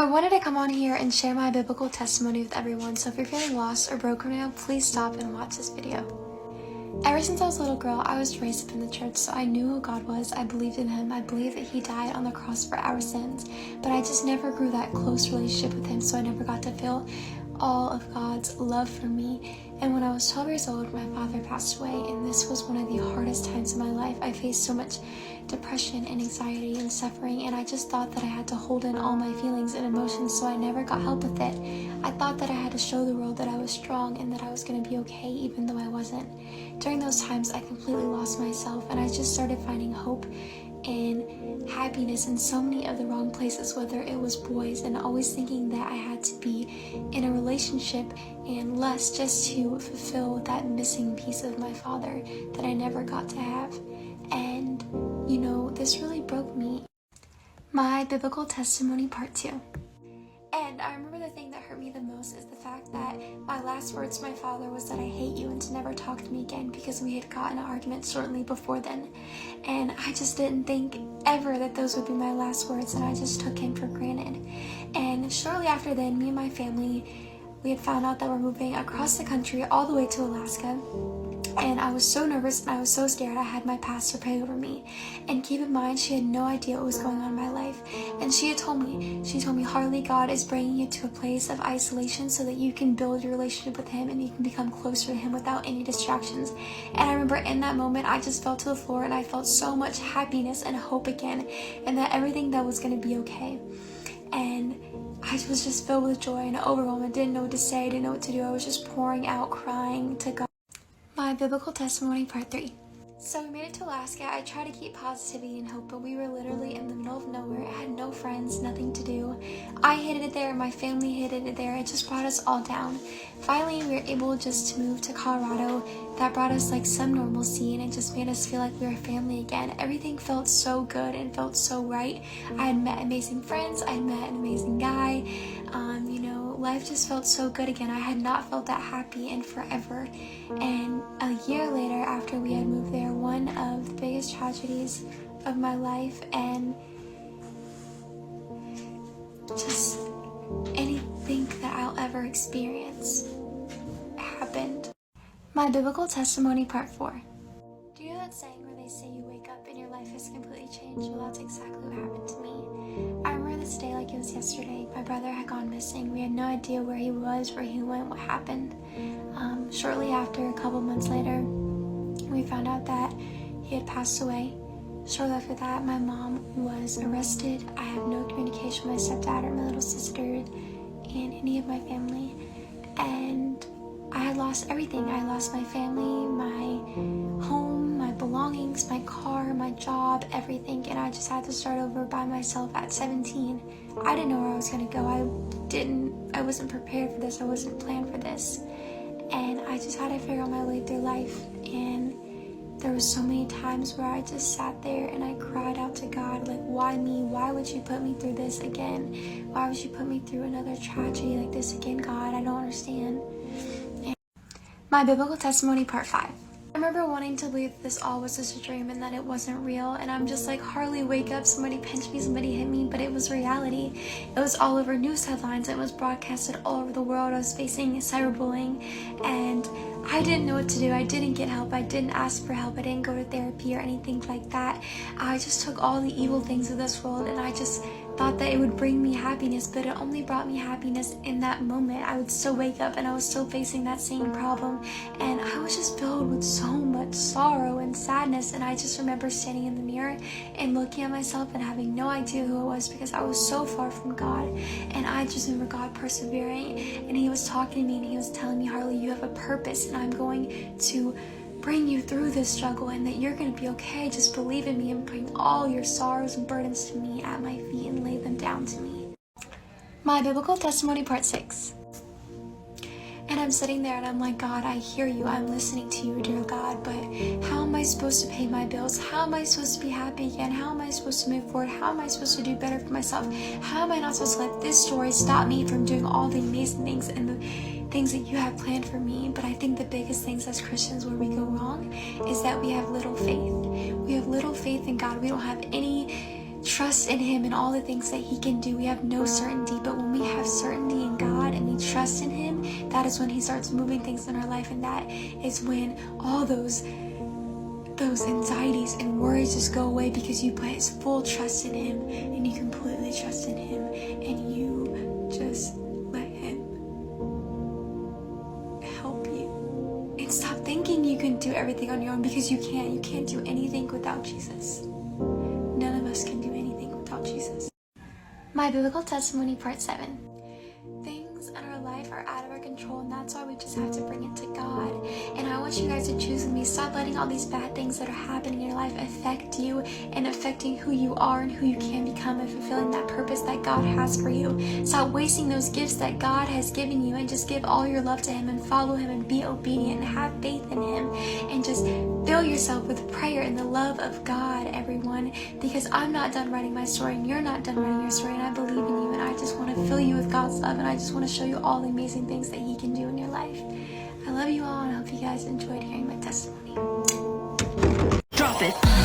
I wanted to come on here and share my biblical testimony with everyone, so if you're feeling lost or broken right now, please stop and watch this video. Ever since I was a little girl, I was raised up in the church, so I knew who God was. I believed in him. I believed that he died on the cross for our sins, but I just never grew that close relationship with him, so I never got to feel all of God's love for me. And when I was 12 years old, my father passed away, and this was one of the hardest times in my life. I faced so much depression and anxiety and suffering, and I just thought that I had to hold in all my feelings and emotions, so I never got help with it. I thought that I had to show the world that I was strong and that I was going to be okay, even though I wasn't. During those times, I completely lost myself, and I just started finding hope and happiness in so many of the wrong places, whether it was boys, and always thinking that I had to be in a relationship and lust just to fulfill that missing piece of my father that I never got to have. And you know, this really broke me. My biblical testimony part 2. And I remember the thing that hurt me the most is the fact that my last words to my father was that I hate you and to never talk to me again, because we had gotten in an argument shortly before then. And I just didn't think ever that those would be my last words, and I just took him for granted. And shortly after then, me and my family, we had found out that we're moving across the country all the way to Alaska. And I was so nervous and I was so scared. I had my pastor pray over me. And keep in mind, she had no idea what was going on in my life. And she told me, Harley, God is bringing you to a place of isolation so that you can build your relationship with him and you can become closer to him without any distractions. And I remember in that moment, I just fell to the floor and I felt so much happiness and hope again, and that everything that was going to be okay. And I was just filled with joy and overwhelmed. I didn't know what to say, I didn't know what to do. I was just pouring out, crying to God. My biblical testimony part 3. So we made it to Alaska. I tried to keep positivity and hope, but we were literally in the middle of nowhere. I had no friends, nothing to do. I hated it there, my family hated it there. It just brought us all down. Finally, we were able just to move to Colorado. That brought us like some normalcy, and it just made us feel like we were family again. Everything felt so good and felt so right. I had met amazing friends. I had met an amazing guy. You know, life just felt so good again. I had not felt that happy in forever. And a year later, after we had moved there, one of the biggest tragedies of my life and just anything that I'll ever experience happened. My biblical testimony part 4. Do you know that saying where they say you wake up and your life has completely changed? Well, that's exactly what happened to me. I remember this day like it was yesterday. My brother had gone missing. We had no idea where he was, where he went, what happened. Shortly after, a couple months later, we found out that he had passed away. Shortly after that, my mom was arrested. I had no communication with my stepdad or my little sister and any of my family. And I had lost everything. I lost my family, my home, my belongings, my car, my job, everything. And I just had to start over by myself at 17. I didn't know where I was going to go. I wasn't prepared for this. I wasn't planned for this. And I just had to figure out my way through life. And there were so many times where I just sat there and I cried out to God, like, why me? Why would you put me through this again? Why would you put me through another tragedy like this again, God? I don't understand. And my biblical testimony part 5. I remember wanting to believe this all was just a dream and that it wasn't real, and I'm just like, Harley, wake up, somebody pinched me, somebody hit me, but it was reality. It was all over news headlines, it was broadcasted all over the world. I was facing cyberbullying, and I didn't know what to do. I didn't get help, I didn't ask for help, I didn't go to therapy or anything like that. I just took all the evil things of this world, and I just thought that it would bring me happiness, but it only brought me happiness in that moment. I would still wake up and I was still facing that same problem, and I was just filled with so much sorrow and sadness. And I just remember standing in the mirror and looking at myself and having no idea who I was, because I was so far from God. And I just remember God persevering, and he was talking to me and he was telling me, Harley, you have a purpose, and I'm going to bring you through this struggle, and that you're going to be okay. Just believe in me and bring all your sorrows and burdens to me at my feet and lay them down to me. My biblical testimony part 6. And I'm sitting there and I'm like, God, I hear you. I'm listening to you, dear God, but how am I supposed to pay my bills? How am I supposed to be happy again? How am I supposed to move forward? How am I supposed to do better for myself? How am I not supposed to let this story stop me from doing all the amazing things and the things that you have planned for me? But I think the biggest things as Christians where we go wrong is that we have little faith. We have little faith in God. We don't have any trust in him and all the things that he can do. We have no certainty, but when we have certainty in God and we trust in him, that is when he starts moving things in our life, and that is when all those anxieties and worries just go away, because you put his full trust in him and you completely trust in him, and you just let him help you. And stop thinking you can do everything on your own, because you can't. You can't do anything without Jesus. None of us can do anything without Jesus. My biblical testimony, part 7. Things in our life are out of our control, and that's why we just have to bring it to God. And I want you guys to choose with me. Stop letting all these bad things that are happening in your life affect you and affecting who you are and who you can become, and fulfilling that purpose that God has for you. Stop wasting those gifts that God has given you, and just give all your love to him and follow him and be obedient and have faith in him, and just fill yourself with prayer and the love of God, everyone, because I'm not done writing my story and you're not done writing your story, and I believe in you, and I just want to fill you with God's love, and I just want to show you all the amazing things that he can do in your life. I love you all, and I hope you guys enjoyed hearing my testimony. Drop it.